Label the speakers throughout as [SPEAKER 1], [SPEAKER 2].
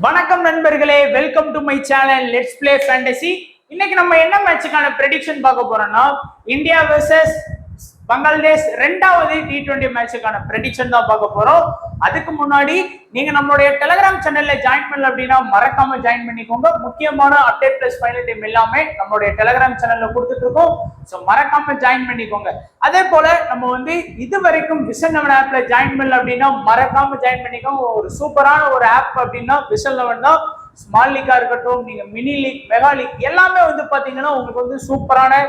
[SPEAKER 1] வணக்கம் நண்பர்களே, welcome to my channel let's play fantasy. இன்னைக்கு நம்ம என்ன மேட்சுக்கான ப்ரெடிக்ஷன் பார்க்க போறோம்னா இந்தியா வெர்சஸ் பங்களாதேஷ் ரெண்டாவது T20 மேட்சுக்கான ப்ரெடிக்ஷன் தான் பார்க்க போறோம். அதுக்கு முன்னாடி நீங்க நம்மளுடைய டெலிகிராம் சேனல்ல ஜாயின் பண்ணல அப்படின்னா மறக்காம ஜாயின் பண்ணிக்கோங்க. முக்கியமான அப்டேட் பிளஸ் ஃபைனல் டீம் எல்லாமே நம்மளுடைய டெலிகிராம் சேனல்ல கொடுத்துட்டு இருக்கோம். ஸோ மறக்காம ஜாயின் பண்ணிக்கோங்க. அதே போல நம்ம இது வரைக்கும் விஷன் லெவன் ஆப்ல ஜாயின் பண்ணல அப்படின்னா மறக்காம ஜாயின் பண்ணிக்கோங்க. ஒரு சூப்பரான ஒரு ஆப் அப்படின்னா விஷன் லெவன் தான். ஸ்மால் லீக்கா இருக்கட்டும், நீங்க மினி லீக், மெகா லீக் எல்லாமே பாத்தீங்கன்னா உங்களுக்கு சூப்பரான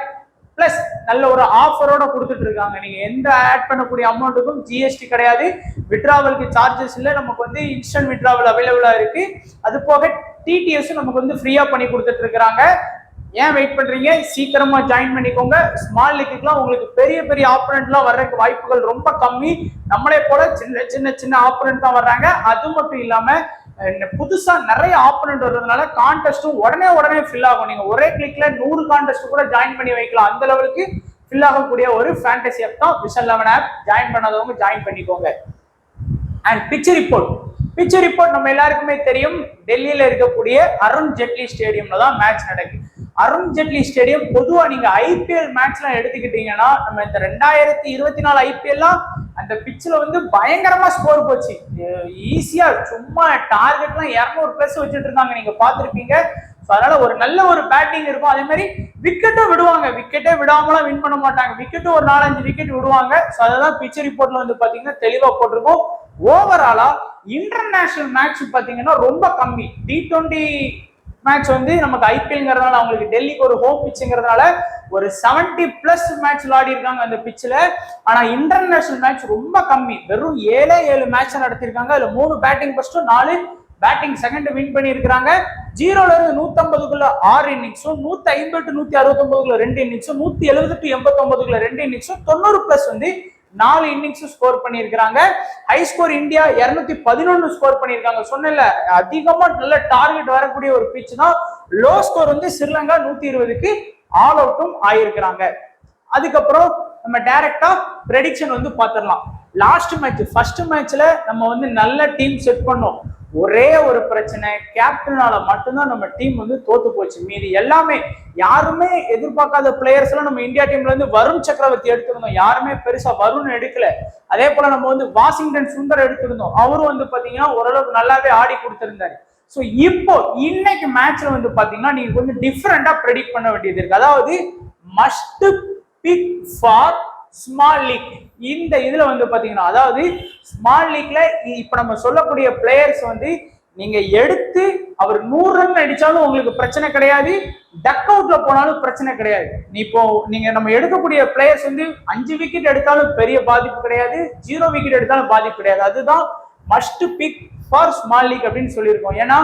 [SPEAKER 1] பிளஸ் நல்ல ஒரு ஆஃபரோட கொடுத்துட்டு இருக்காங்க. நீங்க எந்த ஆட் பண்ணக்கூடிய அமௌண்ட்டுக்கும் ஜிஎஸ்டி கிடையாது, விட்ராவலுக்கு சார்ஜஸ் இல்லை, நமக்கு இன்ஸ்டன்ட் விட்ராவல் அவைலபிளா இருக்கு. அது போக டிடிஎஸ் நமக்கு ஃப்ரீயா பண்ணி கொடுத்துட்டு இருக்காங்க. ஏன் வெயிட் பண்றீங்க? சீக்கிரமா ஜாயின் பண்ணிக்கோங்க. ஸ்மால் லீக்குலாம் உங்களுக்கு பெரிய பெரிய ஆப்பனன்ட்லாம் வர்றதுக்கு வாய்ப்புகள் ரொம்ப கம்மி. நம்மளே போல சின்ன சின்ன சின்ன ஆப்பனன்ட் தான் வர்றாங்க. அது மட்டும் இல்லாம புதுசா நிறைய ஆப்பனன்ட் வர்றதுனால கான்டெஸ்டும் உடனே ஃபில் ஆகும். நீங்க ஒரே கிளிக்ல 100 கான்டெஸ்ட் கூட ஜாயின் பண்ணி வைக்கலாம். அந்த லெவலுக்கு ஃபில் ஆகக்கூடிய ஒரு ஃபேண்டசி ஆப் தான் விஷன் லெவன் ஆப். ஜாயின் பண்ணாதவங்க ஜாயின் பண்ணிக்கோங்க. அண்ட் பிச் ரிப்போர்ட் நம்ம எல்லாருக்குமே தெரியும். டெல்லியில இருக்கக்கூடிய அருண் ஜெட்லி ஸ்டேடியம்ல தான் மேட்ச் நடக்குது. அருண் ஜெட்லி ஸ்டேடியம் பொதுவா நீங்க ஐபிஎல் மேட்ச்லாம் எடுத்துக்கிட்டீங்கன்னா நம்ம இந்த 2024 ஐபிஎல்லாம் அந்த பிச்சில் பயங்கரமா ஸ்கோர் போச்சு. ஈஸியா சும்மா டார்கெட்லாம் 200+ வச்சுட்டு இருந்தாங்க, நீங்க பார்த்துருப்பீங்க. அதனால ஒரு நல்ல ஒரு பேட்டிங் இருக்கும். அதே மாதிரி விக்கெட்டும் விடுவாங்க. விக்கெட்டே விடாமலாம் வின் பண்ண மாட்டாங்க. விக்கெட்டும் ஒரு 4-5 விக்கெட் விடுவாங்க. ஸோ அதான் பிச் ரிப்போர்ட்ல பாத்தீங்கன்னா தெளிவா போட்டிருக்கோம். ஓவராலா இன்டர்நேஷனல் மேட்ச் பாத்தீங்கன்னா ரொம்ப கம்மி. T20 மேட்ச் நமக்கு ஐபிஎல்ங்கிறதுனால அவங்களுக்கு டெல்லிக்கு ஒரு ஹோம் பிச்சுங்கிறதுனால ஒரு 70+ மேட்ச் விளையாடி இருக்காங்க அந்த பிச்சில். ஆனா இன்டர்நேஷனல் மேட்ச் ரொம்ப கம்மி. வெறும் 7 மேட்ச் நடத்திருக்காங்க. அதுல 3 பேட்டிங் ஃபர்ஸ்டும் 4 பேட்டிங் செகண்ட் வின் பண்ணி இருக்காங்க. 0ல இருந்து 150க்குள்ள 6 இன்னிங்ஸும், 150 to 169க்குள்ள 2 இன்னிங்ஸும், 170 to 89க்குள்ள 2 இன்னிங்ஸும், 90+ 4 இன்னிங்ஸ் ஸ்கோர் பண்ணியிருக்காங்க. ஹை ஸ்கோர் இந்தியா 211 ஸ்கோர் பண்ணியிருக்காங்க. சொன்னல அதிகமா நல்ல டார்கெட் வரக்கூடிய ஒரு பிச் தான். லோ ஸ்கோர் ஸ்ரீலங்கா 120க்கு ஆல் அவுட்டும் ஆயிருக்கிறாங்க. அதுக்கப்புறம் நம்ம டைரக்டா ப்ரெடிக்ஷன் பாத்திரலாம். லாஸ்ட் மேட்ச் ஃபர்ஸ்ட் மேட்ச்ல நம்ம நல்ல டீம் செட் பண்ணோம். ஒரே ஒரு பிரச்சனை, கேப்டனால மட்டும்தான் நம்ம டீம் தோத்து போச்சு. மீதி எல்லாமே யாருமே எதிர்பார்க்காத பிளேயர்ஸ் எல்லாம் நம்ம இந்தியா டீம்ல வருண் சக்கரவர்த்தி எடுத்திருந்தோம். யாருமே பெருசா வருண் எடுக்கல. அதே போல நம்ம வாஷிங்டன் சுந்தர் எடுத்திருந்தோம். அவரும் பாத்தீங்கன்னா ஓரளவுக்கு நல்லாவே ஆடி கொடுத்திருந்தாரு. ஸோ இப்போ இன்னைக்கு மேட்ச்ல பாத்தீங்கன்னா நீங்க கொஞ்சம் டிஃப்ரெண்டா ப்ரெடிக்ட் பண்ண வேண்டியது இருக்கு. அதாவது must pick for small leak. இந்த இதுல பாத்தீங்கன்னா அதாவது ஸ்மால் லீக்ல இப்ப நம்ம சொல்லக்கூடிய பிளேயர்ஸ் நீங்க எடுத்து அவர் 100 ரன் அடிச்சாலும் உங்களுக்கு பிரச்சனை கிடையாது, டக் அவுட்ல போனாலும் பிரச்சனை கிடையாது. இப்போ நீங்க நம்ம எடுக்கக்கூடிய பிளேயர்ஸ் 5 விக்கெட் எடுத்தாலும் பெரிய பாதிப்பு கிடையாது, 0 விக்கெட் எடுத்தாலும் பாதிப்பு கிடையாது. அதுதான் must pick for small leak அப்படின்னு சொல்லியிருக்கோம். ஏன்னா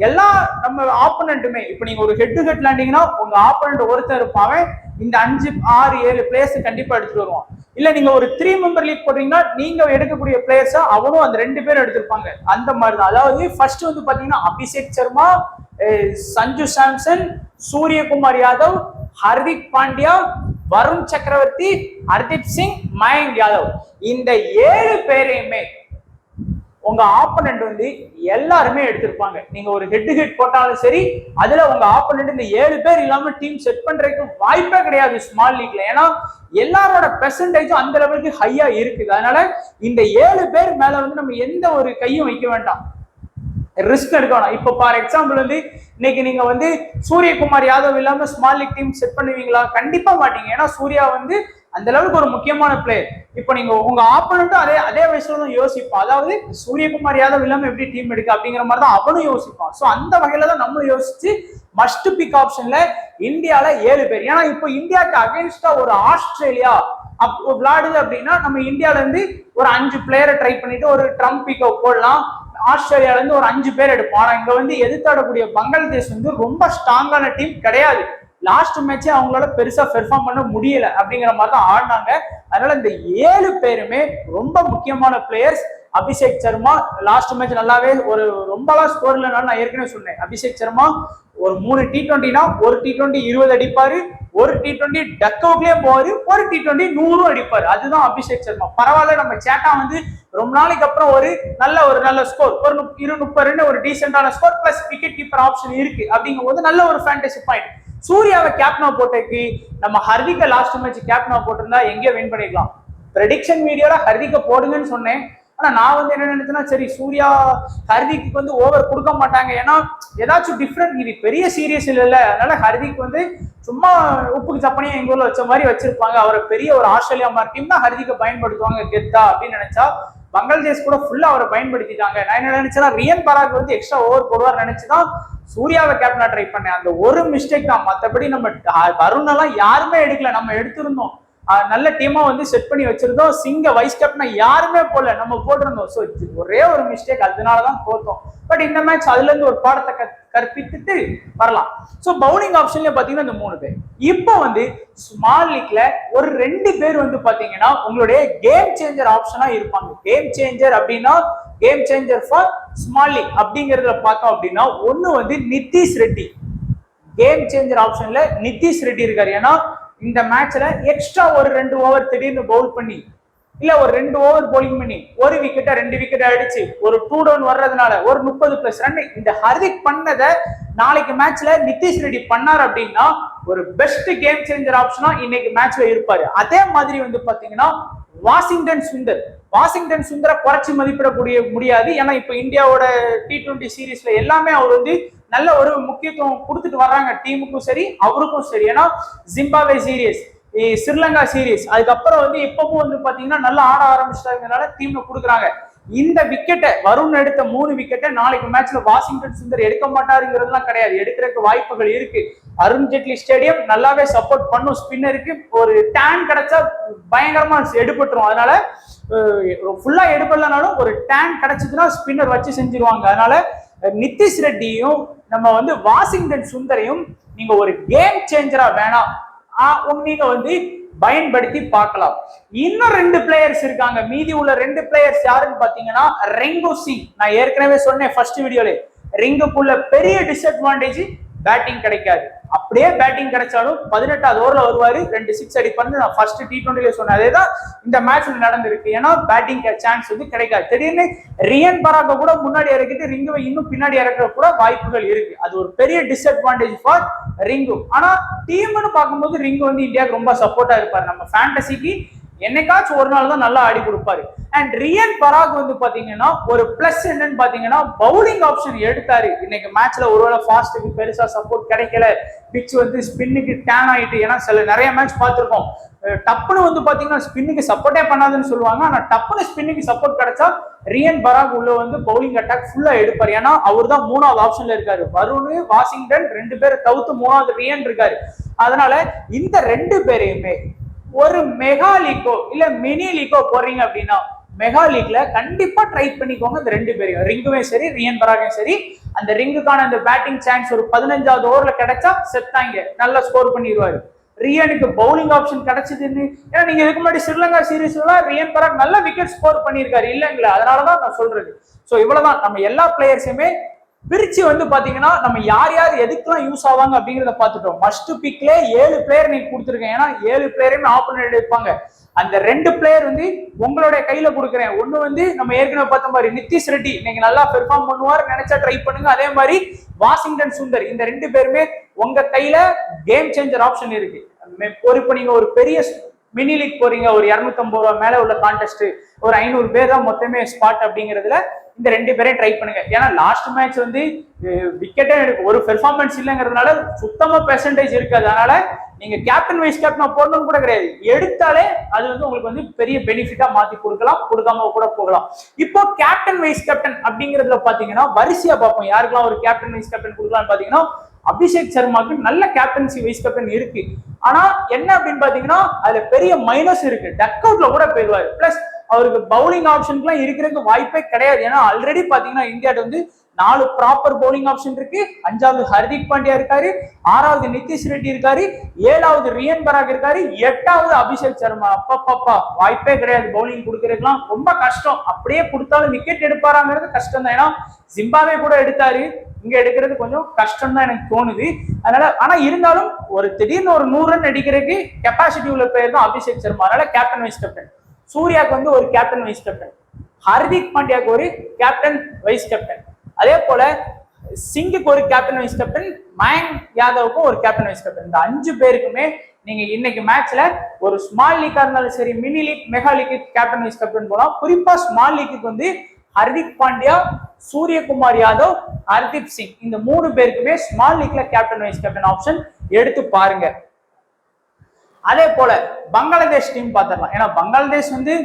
[SPEAKER 1] எல்லா நம்ம ஆப்போனன்ட்டுமே இப்போ நீங்க ஒரு ஹெட் டு ஹெட் விளையாண்டீங்கன்னா உங்க ஆப்போனன்ட் ஒருத்தர் இருப்பாங்க, இந்த 5, 6, 7 பிளேயர்ஸ் கண்டிப்பா எடுத்துட்டு வருவான். இல்ல நீங்க ஒரு 3 மெம்பர் லீக் போடுறீங்கன்னா நீங்க எடுக்கக்கூடிய பிளேயர்ஸ் அவனும் அந்த 2 பேரும் எடுத்திருப்பாங்க. அந்த மாதிரிதான். அதாவது ஃபர்ஸ்ட் பாத்தீங்கன்னா அபிஷேக் சர்மா, சஞ்சு சாம்சன், சூரியகுமார் யாதவ், ஹர்திக் பாண்டியா, வருண் சக்கரவர்த்தி, ஹர்தீப் சிங், மயங்க் யாதவ், இந்த 7 பேரையுமே உங்க ஆப்போனன்ட் எல்லாருமே எடுத்திருப்பாங்க. நீங்க ஒரு ஹெட் டு ஹெட் போட்டாலும் சரி, அதுல உங்க ஆப்போனன்ட் இந்த 7 பேர் இல்லாம டீம் செட் பண்றதுக்கு வாய்ப்பே கிடையாது ஸ்மால் லீக்ல. ஏன்னா எல்லாரோட பெர்சன்டேஜும் அந்த லெவலுக்கு ஹையா இருக்குது. அதனால இந்த 7 பேர் மேல நம்ம எந்த ஒரு கையும் வைக்க வேண்டாம், ரிஸ்க் எடுக்க வேணாம். இப்போ ஃபார் எக்ஸாம்பிள் இன்னைக்கு நீங்க சூரியகுமார் யாதவ் இல்லாம ஸ்மால் லீக் டீம் செட் பண்ணுவீங்களா? கண்டிப்பா மாட்டீங்க. ஏன்னா சூர்யா அந்த லெவலுக்கு ஒரு முக்கியமான பிளேயர். இப்போ நீங்க உங்க ஆப்போனன்ட்டும் அதே வயசுல தான் யோசிப்பான். அதாவது சூரியகுமார் யாதவ் இல்லாம எப்படி டீம் எடுக்க அப்படிங்கிற மாதிரி தான் அவனும் யோசிப்பான். ஸோ அந்த வகையில தான் நம்ம யோசிச்சு மஸ்ட் பிக் ஆப்ஷன்ல இந்தியால 7 பேர். ஏன்னா இப்போ இந்தியாவுக்கு அகைன்ஸ்டா ஒரு ஆஸ்திரேலியா விளையாடுது அப்படின்னா நம்ம இந்தியால ஒரு 5 பிளேயரை ட்ரை பண்ணிட்டு ஒரு ட்ரம்ப் பிக்கை போடலாம். ஆஸ்திரேலியால ஒரு 5 பேர் எடுப்போம். ஆனா இங்க எதிர்த்தாடக்கூடிய பங்களாதேஷ் ரொம்ப ஸ்ட்ராங்கான டீம் கிடையாது. லாஸ்ட் மேட்சே அவங்களால பெருசா பெர்ஃபார்ம் பண்ண முடியல அப்படிங்கிற மாதிரி தான் ஆடினாங்க. அதனால இந்த 7 பேருமே ரொம்ப முக்கியமான players. Abhishek Sharma last match நல்லாவே ஒரு ரொம்பலாம் ஸ்கோர் இல்லைனாலும் நான் ஏற்கனவே சொன்னேன். அபிஷேக் சர்மா ஒரு 3 T20னா ஒரு T20 20 அடிப்பாரு, ஒரு T20 டக் அவுட்லயே போவாரு, ஒரு T20 100 அடிப்பாரு. அதுதான் அபிஷேக் சர்மா. பரவாயில்ல, நம்ம சேட்டா வந்து ரொம்ப நாளைக்கு அப்புறம் ஒரு நல்ல ஸ்கோர், ஒரு 30 ரன், ஒரு டீசென்டான score plus wicket keeper option இருக்கு அப்படிங்கும் போது நல்ல ஒரு ஃபேண்டசி பாயிண்ட். சூர்யாவை கேப்டனா போட்டதுக்கு நம்ம ஹர்திகை லாஸ்ட் மேட்ச் கேப்டனா போட்டிருந்தா எங்கேயோ வின் பண்ணிக்கலாம். ப்ரெடிக்ஷன் வீடியோல ஹர்திகை போடுங்கன்னு சொன்னேன். ஆனா நான் வந்து என்ன நினைச்சேன்னா, சரி சூர்யா ஹர்திக்கு வந்து ஓவர் கொடுக்க மாட்டாங்க, ஏன்னா ஏதாச்சும் டிஃப்ரெண்ட், இது பெரிய சீரியஸ் இல்ல, அதனால ஹர்திக் வந்து சும்மா உப்புக்கு சப்பனையும் எங்க ஊர்ல வச்ச மாதிரி வச்சிருப்பாங்க, அவரை பெரிய ஒரு ஆஸ்திரேலியா மாதிரி டீம் தான் ஹர்திகை பயன்படுத்துவாங்க கெத்தா அப்படின்னு நினைச்சா பங்களாதேஷ் கூட ஃபுல்லா அவரை பயன்படுத்திட்டாங்க. நான் என்ன நினைச்சேன்னா ரியன் பராக் வந்து எக்ஸ்ட்ரா ஓவர் போடுவார் நினைச்சுதான் சூர்யாவை கேப்டனா ட்ரை பண்ணேன். அந்த ஒரு மிஸ்டேக் தான், மற்றபடி நம்ம வருண் எல்லாம் யாருமே எடுக்கல, நம்ம எடுத்திருந்தோம், நல்ல டீமா வந்து செட் பண்ணி வச்சிருந்தோம். சிங்க வைஸ் கேப்டனா யாருமே போல, நம்ம போட்டிருந்தோம். ஸோ ஒரே ஒரு மிஸ்டேக், அதனாலதான் தோத்தோம். பட் இந்த மேட்ச் அதுல இருந்து ஒரு பாடத்தை கற்பித்துட்டு வரலாம். ஸோ பவுலிங் ஆப்ஷன்ல பாத்தீங்கன்னா இந்த 3 பேர். இப்போ வந்து ஸ்மால் லீக்ல ஒரு 2 பேர் வந்து பாத்தீங்கன்னா உங்களுடைய கேம் சேஞ்சர் ஆப்ஷனா இருப்பாங்க. கேம் சேஞ்சர் அப்படின்னா game changer for small league அப்படிங்கறதுல பார்த்தோம் அப்படின்னா ஒன்னு வந்து நிதிஷ் ரெட்டி. கேம் சேஞ்சர் ஆப்ஷன்ல நிதிஷ் ரெட்டி இருக்காரு. ஏன்னா இந்த மேட்ச்ல எக்ஸ்ட்ரா ஒரு 2 ஓவர் திடீர்னு பவுல் பண்ணி, இல்ல ஒரு 2 ஓவர் போலிங் பண்ணி ஒரு விக்கெட்டா 2 விக்கெட் அடிச்சு ஒரு 2 டவுன் வர்றதுனால ஒரு 30+ ரன் இந்த ஹர்திக் பண்ணத நாளைக்கு மேட்ச்ல நிதிஷ் ரெட்டி பண்ணார் அப்படின்னா ஒரு பெஸ்ட் கேம் சேஞ்சர் ஆப்ஷனா இன்னைக்கு மேட்ச்ல இருப்பாரு. அதே மாதிரி வந்து பாத்தீங்கன்னா வாஷிங்டன் சுந்தர குறைச்சி மதிப்பிடக்கூடிய முடியாது. ஏன்னா இப்ப இந்தியாவோட T20 சீரீஸ்ல எல்லாமே அவர் வந்து நல்ல ஒரு முக்கியத்துவம் கொடுத்துட்டு வர்றாங்க, டீமுக்கும் சரி அவருக்கும் சரி. ஏன்னா ஜிம்பாப்வே சீரீஸ், ஸ்ரீலங்கா சீரீஸ், அதுக்கப்புறம் வந்து இப்பவும் வந்து பாத்தீங்கன்னா நல்லா ஆட ஆரம்பிச்சிட்டாங்கனால டீம்ல கொடுக்குறாங்க. இந்த விக்கெட்டை வருண் எடுத்த 3 விக்கெட்டை நாளைக்கு மேட்ச்ல வாஷிங்டன் சுந்தர் எடுக்க மாட்டாருங்கிறதுலாம் கிடையாது, எடுக்கிறதுக்கு வாய்ப்புகள் இருக்கு. அருண் ஜெட்லி ஸ்டேடியம் நல்லாவே சப்போர்ட் பண்ணும் ஸ்பின்னருக்கு. ஒரு டேன் கிடைச்சா பயங்கரமா எடுபட்டுரும், அதனால ஃபுல்லா எடுப்படலனாலும் ஒரு டேன் கிடைச்சதுன்னா ஸ்பின்னர் வச்சு செஞ்சிருவாங்க. அதனால நிதிஷ் ரெட்டியும் நம்ம வந்து வாஷிங்டன் சுந்தரையும் நீங்க ஒரு கேம் சேஞ்சரா வேணாம் நீங்க வந்து பயன்படுத்தி பார்க்கலாம். இன்னும் 2 பிளேயர்ஸ் இருக்காங்க. மீதி உள்ள 2 பிளேயர்ஸ் யாருன்னு பாத்தீங்கன்னா ரிங்கு சிங். நான் ஏற்கனவே சொன்னேன் ஃபர்ஸ்ட் வீடியோல, ரிங்குக்குள்ள பெரிய டிஸ்அட்வான்டேஜ் பேட்டிங் கிடைக்காது. அப்படியே பேட்டிங் கிடைச்சாலும் 18வது ஓவர்ல வருவாரு, 2 6 அடிப்பாரு. நான் ஃபர்ஸ்ட் T20ல சொன்னேன், அதேதான் இந்த மேட்ச்ல நடந்திருக்கு. ஏன்னா பேட்டிங் சான்ஸ் வந்து கிடைக்காது. திடீர்னு ரியன் பராக கூட முன்னாடி இறக்கிட்டு ரிங்குவை இன்னும் பின்னாடி இறக்குற கூட வாய்ப்புகள் இருக்கு. அது ஒரு பெரிய டிஸ்அட்வான்டேஜ் ஃபார் ரிங்கு. ஆனா டீம்னு பார்க்கும்போது ரிங்கு வந்து இந்தியாவுக்கு ரொம்ப சப்போர்ட்டா இருப்பாரு. நம்ம ஃபேண்டசிக்கு என்னைக்காச்சும் ஒரு நாள் தான் நல்லா ஆடி கொடுப்பாரு. அண்ட் ரியன் பராக் வந்து பாத்தீங்கன்னா ஒரு பிளஸ் என்னன்னு பாத்தீங்கன்னா பவுலிங் ஆப்ஷன் எடுத்தாரு. இன்னைக்கு மேட்ச்ல ஒருவேளை ஃபாஸ்ட்டுக்கு பெருசா சப்போர்ட் கிடைக்கல, பிட்ச் வந்து ஸ்பின்னுக்கு டேன் ஆயிட்டு. ஏன்னா நிறைய மேட்ச் பார்த்திருக்கோம், டப்புன்னு வந்து பாத்தீங்கன்னா ஸ்பின்னுக்கு சப்போர்ட்டே பண்ணாதுன்னு சொல்லுவாங்க. ஆனா டப்புன்னு ஸ்பின்னுக்கு சப்போர்ட் கிடைச்சா ரியன் பராக் உள்ள வந்து பவுலிங் அட்டாக் ஃபுல்லா எடுப்பாரு. ஏன்னா அவர் தான் 3வது ஆப்ஷன்ல இருக்காரு. வருண், வாஷிங்டன் 2 பேரை தவிர்த்து 3வது ரியன் இருக்காரு. அதனால இந்த 2 பேரையுமே ஒரு மெகா லீக்கோ இல்ல மினி லீக்கோ போறீங்க அப்படின்னா மெகா லீக்ல கண்டிப்பா ட்ரை பண்ணிக்கோங்க. இந்த 2 பேரையும், ரிங்குமே சரி ரியன் பராகும் சரி. அந்த ரிங்குக்கான அந்த பேட்டிங் சான்ஸ் ஒரு 15வது ஓவர்ல கிடைச்சா செத்தாங்க, நல்லா ஸ்கோர் பண்ணிடுவாரு. ரியனுக்கு பவுலிங் ஆப்ஷன் கிடைச்சதுன்னு, ஏன்னா நீங்க இதுக்கு முன்னாடி ஸ்ரீலங்கா சீரீஸ்ல ரியன் பராக் நல்ல விக்கெட் ஸ்கோர் பண்ணியிருக்காரு இல்லைங்களா, அதனாலதான் நான் சொல்றது. சோ இவ்வளவுதான், நம்ம எல்லா பிளேயர்ஸுமே பிரிச்சு வந்து பாத்தீங்கன்னா நம்ம யார் யார் எதுக்கெல்லாம் யூஸ் ஆவாங்க அப்படிங்கிறத பார்த்துட்டோம். மஸ்ட் பிக்ல 7 பிளேயர் நீங்க கொடுத்துருக்கேன். ஏன்னா 7 பிளேயருமே ஆப்போனன்ட் எடுப்பாங்க. அந்த 2 பிளேயர் வந்து உங்களுடைய கையில கொடுக்குறேன். ஒண்ணு வந்து நம்ம ஏற்கனவே பார்த்த மாதிரி நிதிஷ் ரெட்டி இன்னைக்கு நல்லா பெர்ஃபார்ம் பண்ணுவார், நினைச்சா ட்ரை பண்ணுங்க. அதே மாதிரி வாஷிங்டன் சுந்தர், இந்த 2 பேருமே உங்க கையில கேம் சேஞ்சர் ஆப்ஷன் இருக்கு. இப்போ நீங்க ஒரு பெரிய மினி லீக் போறீங்க, ஒரு 250 ரூபா மேல உள்ள கான்டெஸ்ட், ஒரு 500 பேர் தான் மொத்தமே ஸ்பாட் அப்படிங்கிறதுல இந்த 2 பேரையும் ட்ரை பண்ணுங்க. ஏன்னா லாஸ்ட் மேட்ச் வந்து விக்கெட்டே ஒரு பெர்ஃபார்மன்ஸ் இல்லைங்கிறதுனால சுத்தமா பெர்சன்டேஜ் இருக்காது. அதனால நீங்க கேப்டன் வைஸ் கேப்டன் போடணும் கூட கிடையாது, எடுத்தாலே அது வந்து உங்களுக்கு வந்து பெரிய பெனிஃபிட்டா மாத்தி கொடுக்கலாம், கொடுக்காம கூட போகலாம். இப்போ கேப்டன் வைஸ் கேப்டன் அப்படிங்கிறதுல பாத்தீங்கன்னா வரிசையா பார்ப்போம் யாருக்கெல்லாம் ஒரு கேப்டன் வைஸ் கேப்டன் கொடுக்கலாம்னு பாத்தீங்கன்னா அபிஷேக் சர்மாக்கு நல்ல கேப்டன்சி வைஸ் கேப்டன் இருக்கு. ஆனா என்ன அப்படின்னு பாத்தீங்கன்னா அதுல பெரிய மைனஸ் இருக்கு, டக் அவுட்ல கூட போயிடுவாரு. பிளஸ் அவருக்கு பவுலிங் ஆப்ஷனுக்குலாம் இருக்கிறதுக்கு வாய்ப்பே கிடையாது. ஏன்னா ஆல்ரெடி பாத்தீங்கன்னா இந்தியாட்ட வந்து 4 ப்ராப்பர் பவுலிங் ஆப்ஷன் இருக்கு. 5வது ஹர்திக் பாண்டியா இருக்காரு, 6வது நிதிஷ் ரெட்டி இருக்காரு, 7வது ரியன் பராக் இருக்காரு, 8வது அபிஷேக் சர்மா. அப்பா வாய்ப்பே கிடையாது பவுலிங் கொடுக்கறதுக்குலாம், ரொம்ப கஷ்டம். அப்படியே கொடுத்தாலும் விக்கெட் எடுப்பாராங்கிறது கஷ்டம் தான். ஏன்னா ஜிம்பாவே கூட எடுத்தாரு, இங்க எடுக்கிறது கொஞ்சம் கஷ்டம் தான் எனக்கு தோணுது. அதனால ஆனா இருந்தாலும் ஒரு திடீர்னு ஒரு 100 ரன் அடிக்கிறதுக்கு கெப்பாசிட்டி உள்ள பிளேயர் தான் அபிஷேக் சர்மா. அதனால கேப்டன் வைஸ் கேப்டன். சூர்யாவுக்கு வந்து ஒரு கேப்டன் வைஸ் கேப்டன், ஹர்திக் பாண்டியாவுக்கு ஒரு கேப்டன் வைஸ் கேப்டன், அதே போல சிங்குக்கு ஒரு கேப்டன் வைஸ் கேப்டன், மயங்க் யாதவுக்கும் ஒரு கேப்டன் வைஸ் கேப்டன். இந்த 5 பேருக்குமே நீங்க இன்னைக்கு மேட்ச்ல ஒரு ஸ்மால் லீக்கா இருந்தாலும் சரி, மினி லீக், மெகா லீக்கு கேப்டன் வைஸ் கேப்டன் போலாம். குறிப்பா ஸ்மால் லீக்கு வந்து ஹர்திக் பாண்டியா, சூரியகுமார் யாதவ், ஹர்தீப் சிங் இந்த 3 பேருக்குமே ஸ்மால் லீக்ல கேப்டன் வைஸ் கேப்டன் ஆப்ஷன் எடுத்து பாருங்க. அதே போல பங்களாதேஷ் டீம் பார்த்துடலாம். ஏன்னா பங்களாதேஷ் வந்து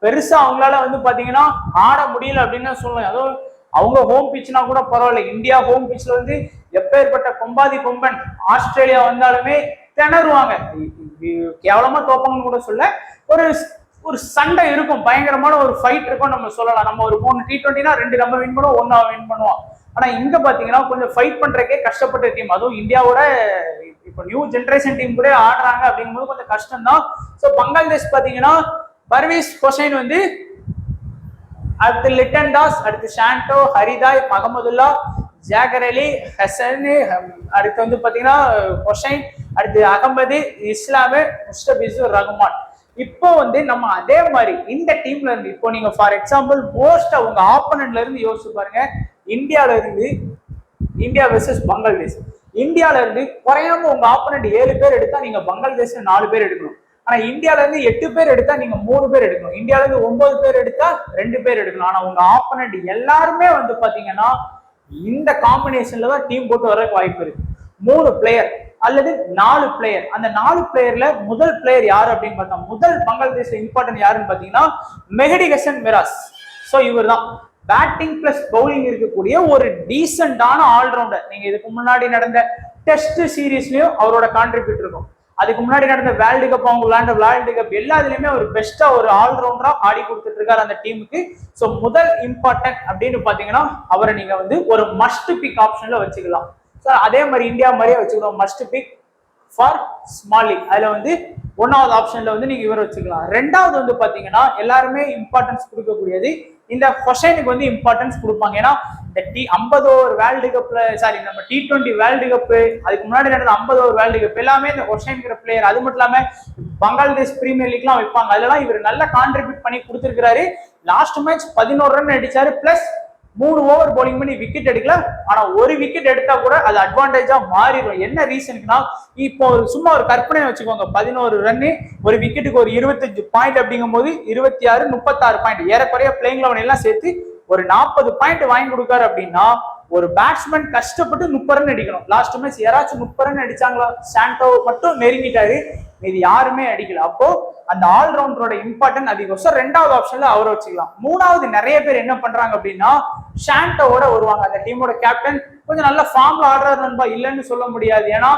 [SPEAKER 1] பெருசா அவங்களால வந்து பாத்தீங்கன்னா ஆட முடியல அப்படின்னு சொல்லலாம். அதுவும் அவங்க ஹோம் பிச்னா கூட பரவாயில்ல. இந்தியா ஹோம் பிச்ல வந்து எப்பேற்பட்ட கொம்பாதி கொம்பன் ஆஸ்திரேலியா வந்தாலுமே திணறுவாங்க. கேவலமா தோப்பாங்கன்னு கூட சொல்ல, ஒரு ஒரு சண்டை இருக்கும், பயங்கரமான ஒரு ஃபைட் இருக்கும் நம்ம சொல்லலாம். நம்ம ஒரு 3 T20னா 2 நம்ம வின் பண்ணுவோம், 1 வின் பண்ணுவோம். ஆனா இங்க பாத்தீங்கன்னா கொஞ்சம் ஃபைட் பண்றதுக்கே கஷ்டப்பட்ட டீம். அதுவும் இந்தியாவோட இப்போ நியூ ஜெனரேஷன் டீம் கூட ஆடுறாங்க அப்படிங்கும்போது கொஞ்சம் கஷ்டம் தான். ஸோ பங்களாதேஷ் பாத்தீங்கன்னா பர்வேஸ் ஹுசைன் வந்து, அடுத்து லிட்டன் தாஸ், அடுத்து ஷாண்டோ, ஹரிதாய், மஹமதுல்லா, ஜாகர் அலி, ஹசன், அடுத்து வந்து பாத்தீங்கன்னா ஹுசைன், அடுத்து அகமது, இஸ்லாமு, முஸ்தபிசூர் ரஹ்மான். இப்போ வந்து நம்ம அதே மாதிரி இந்த டீம்ல இருந்து இப்போ நீங்க ஃபார் எக்ஸாம்பிள் மோஸ்டா உங்க ஆப்பனன்ட்ல இருந்து யோசிச்சு பாருங்க. இந்தியால இருந்து இந்தியா வெர்சஸ் பங்களாதேஷ், இந்தியால இருந்து குறையாம உங்க ஆப்பனன்ட் 7 பேர் எடுத்தா நீங்க பங்களாதேஷ்ல 4 பேர் எடுக்கணும். ஆனா இந்தியால இருந்து 8 பேர் எடுத்தா நீங்க 3 பேர் எடுக்கணும். இந்தியால இருந்து 9 பேர் எடுத்தா 2 பேர் எடுக்கணும். ஆனா உங்க ஆப்பனன்ட் எல்லாருமே வந்து பாத்தீங்கன்னா இந்த காம்பினேஷன்ல தான் டீம் போட்டு வர வாய்ப்பு இருக்கு. 3 பிளேயர் அல்லது 4 பிளேயர். அந்த 4 பிளேயர்ல முதல் பிளேயர் யாரு அப்படின்னு பார்த்தா, முதல் பங்களாதேஷ் இம்பார்ட்டன்ட் யாருன்னு பாத்தீங்கன்னா மெஹடி ஹசன் மிராஸ். சோ இவர் தான் பேட்டிங் பிளஸ் பவுலிங் இருக்கக்கூடிய ஒரு டீசென்டான ஆல்ரவுண்டர். நீங்க இதுக்கு முன்னாடி நடந்த டெஸ்ட் சீரீஸ்லயும் அவரோட கான்ட்ரிபியூட் இருக்கும். அதுக்கு முன்னாடி நடந்த வேர்ல்டு கப், அவங்க விளையாண்ட வேர்ல்டு கப் எல்லாத்துலயுமே ஒரு பெஸ்டா ஒரு ஆல்ரவுண்டரா ஆடி கொடுத்துட்டு இருக்காரு அந்த டீமுக்கு. சோ முதல் இம்பார்ட்டன்ட் அப்படின்னு பாத்தீங்கன்னா அவரை நீங்க வந்து ஒரு மஸ்ட் பிக் ஆப்ஷன்ல வச்சுக்கலாம். அதே மாதிரி இந்தியா மாதிரியே வச்சுக்கலாம், must pick for small league. அதுல வந்து 1வது ஆப்ஷன்ல வந்து நீங்க இவரை வச்சுக்கலாம். 2வது வந்து பாத்தீங்கன்னா எல்லாருமே இம்பார்ட்டன்ஸ் கொடுக்கக்கூடியது இந்த ஹுசைனுக்கு வந்து இம்பார்ட்டன்ஸ் கொடுப்பாங்க. ஏன்னா இந்த 50 ஓவர் வேர்ல்டு கப்ல, சாரி நம்ம T20 வேர்ல்டு கப், அதுக்கு முன்னாடி நடந்த 50 ஓவர் வேர்ல்டு கப் எல்லாமே இந்த ஹுசைன்கிற பிளேயர். அது மட்டும் இல்லாம பங்களாதேஷ் பிரீமியர் லீக்லாம் வைப்பாங்க, அதெல்லாம் இவர் நல்லா கான்ட்ரிபியூட் பண்ணி கொடுத்துருக்காரு. லாஸ்ட் மேட்ச் 11 ரன் அடிச்சாரு, பிளஸ் 3 ஓவர் பவுலிங் பண்ணி விக்கெட் எடுக்கல. ஆனா ஒரு விக்கெட் எடுத்தா கூட அது அட்வான்டேஜா மாறிடும். என்ன ரீசனுக்குன்னா இப்போ சும்மா ஒரு கற்பனை வச்சுக்கோங்க, 11 ரன்னு ஒரு விக்கெட்டுக்கு ஒரு 25 பாயிண்ட் அப்படிங்கும் போது 26 36 பாயிண்ட், ஏறக்குறைய பிளேயிங் லெவன் எல்லாம் சேர்த்து ஒரு 40 பாயிண்ட் வாங்கி கொடுக்காரு. அப்படின்னா ஒரு பேட்ஸ்மேன் கஷ்டப்பட்டு 30 ரன் அடிக்கணும். லாஸ்ட் மேட்ச் யாராச்சும் 30 ரன் அடிச்சாங்களா? சாண்டோ மட்டும் நெருங்கிட்டாரு, இது யாருமே அடிக்கல. அப்போ அந்த ஆல்ரவுண்டரோட இம்பார்ட்டன்ட் அதிகம். 2வது ஆப்ஷன்ல அவரை வச்சுக்கலாம். 3வது நிறைய பேர் என்ன பண்றாங்க அப்படின்னா ஷாண்டோவோட வருவாங்க. அந்த டீமோட கேப்டன் கொஞ்சம் நல்ல ஃபார்ம்ல ஆடுறாரு நண்பா, இல்லைன்னு சொல்ல முடியாது. ஏன்னா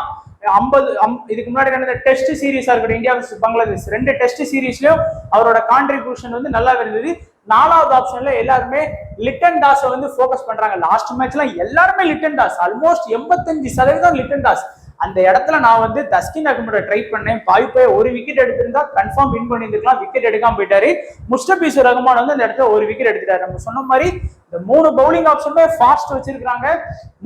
[SPEAKER 1] 50 இதுக்கு முன்னாடி நடந்த டெஸ்ட் சீரீஸா இருக்கட்டும், இந்தியா வர்சஸ் பங்களாதேஷ் 2 டெஸ்ட் சீரீஸ்லயும் அவரோட கான்ட்ரிபியூஷன் வந்து நல்லா இருந்தது. 4வது ஆப்ஷன்ல எல்லாருமே லிட்டன் தாஸை வந்து ஃபோக்கஸ் பண்றாங்க. லாஸ்ட் மேட்ச்ல எல்லாருமே Lytton Das, almost 85% Lytton Das. அந்த இடத்துல நான் வந்து தஸ்கின் அகமட ட்ரை பண்ணேன், பாய்ப்பே ஒரு விக்கெட் எடுத்திருந்தா கன்ஃபார்ம் வின் பண்ணியிருக்கலாம், விக்கெட் எடுக்காம போயிட்டாரு. முஸ்தபிசூர் ரஹ்மான் வந்து அந்த இடத்துல ஒரு விக்கெட் எடுத்துட்டாரு. நம்ம சொன்ன மாதிரி இந்த 3 பவுலிங் ஆப்ஷனுமே ஃபாஸ்ட் வச்சிருக்காங்க.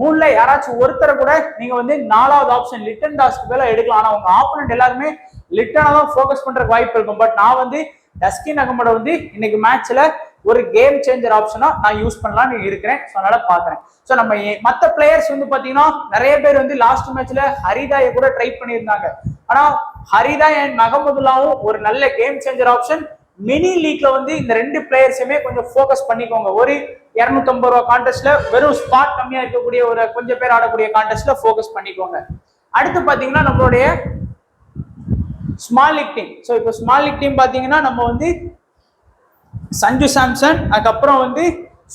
[SPEAKER 1] 3ல யாராச்சும் ஒருத்தரை கூட நீங்க வந்து 4வது ஆப்ஷன் லிட்டன் தாஸ்க்கு மேல எடுக்கலாம். ஆனா உங்க ஆப்போனன்ட் எல்லாருமே லிட்டனா தான் ஃபோக்கஸ் பண்ற வாய்ப்பு இருக்கும். பட் நான் வந்து தஸ்கின் அகமட வந்து இன்னைக்கு மேட்ச்ல ஒரு கேம் சேஞ்சர் ஆப்ஷனா நான் யூஸ் பண்ணலாம்னு இருக்கிறேன். அதனால பாக்குறேன். சோ நம்ம மத்த பிளேயர்ஸ் வந்து பாத்தீங்கன்னா நிறைய பேர் வந்து லாஸ்ட் மேட்ச்ல ஹரிதாயை கூட ட்ரை பண்ணியிருந்தாங்க. ஆனா ஹரிதாய் அண்ட் மஹமதுல்லாவும் ஒரு நல்ல கேம் சேஞ்சர் ஆப்ஷன். மினி லீக்ல வந்து இந்த 2 பிளேயர்ஸுமே கொஞ்சம் ஃபோக்கஸ் பண்ணிக்கோங்க. ஒரு 250 ரூபா கான்டெஸ்ட்ல வெறும் ஸ்பாட் கம்மியா இருக்கக்கூடிய ஒரு கொஞ்சம் பேர் ஆடக்கூடிய கான்டெஸ்ட்ல ஃபோக்கஸ் பண்ணிக்கோங்க. அடுத்து பாத்தீங்கன்னா நம்மளுடைய ஸ்மால் லீக் டீம். ஸோ இப்போ ஸ்மால் லீக் டீம் பாத்தீங்கன்னா நம்ம வந்து சஞ்சு சாம்சன், அதுக்கப்புறம் வந்து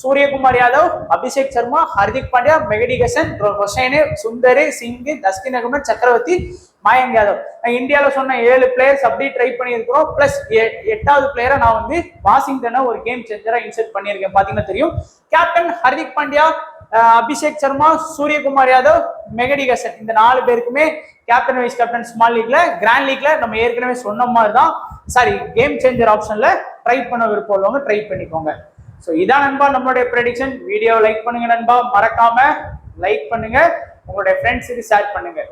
[SPEAKER 1] சூரியகுமார் யாதவ், அபிஷேக் சர்மா, ஹர்திக் பாண்டியா, மெஹடி ஹசன், ஹுசைன், சுந்தர், சிங், தஸ்கின் அகமட், சக்கரவர்த்தி, மயங்க் யாதவ். இந்தியாவில் சொன்ன 7 பிளேயர்ஸ் அப்படி ட்ரை பண்ணியிருக்கிறோம். பிளஸ் 8வது பிளேயரை நான் வந்து வாஷிங்டனை ஒரு கேம் சேஞ்சரா இன்செர்ட் பண்ணியிருக்கேன். பாத்தீங்கன்னா தெரியும். கேப்டன் ஹர்திக் பாண்டியா, அபிஷேக் சர்மா, சூரியகுமார் யாதவ், மெஹடி ஹசன், இந்த 4 பேருக்குமே கேப்டன் வைஸ் கேப்டன் ஸ்மால் லீக்ல. கிராண்ட் லீக்ல நம்ம ஏற்கனவே சொன்ன மாதிரி தான், சாரி கேம் சேஞ்சர் ஆப்ஷன்ல ட்ரை பண்ண விருப்பம் உள்ளவங்க ட்ரை பண்ணிக்கோங்க. ஸோ இதான் நண்பா நம்மளுடைய ப்ரெடிக்ஷன். வீடியோ லைக் பண்ணுங்க நண்பா, மறக்காம லைக் பண்ணுங்க, உங்களுடைய ஃப்ரெண்ட்ஸுக்கு ஷேர் பண்ணுங்க.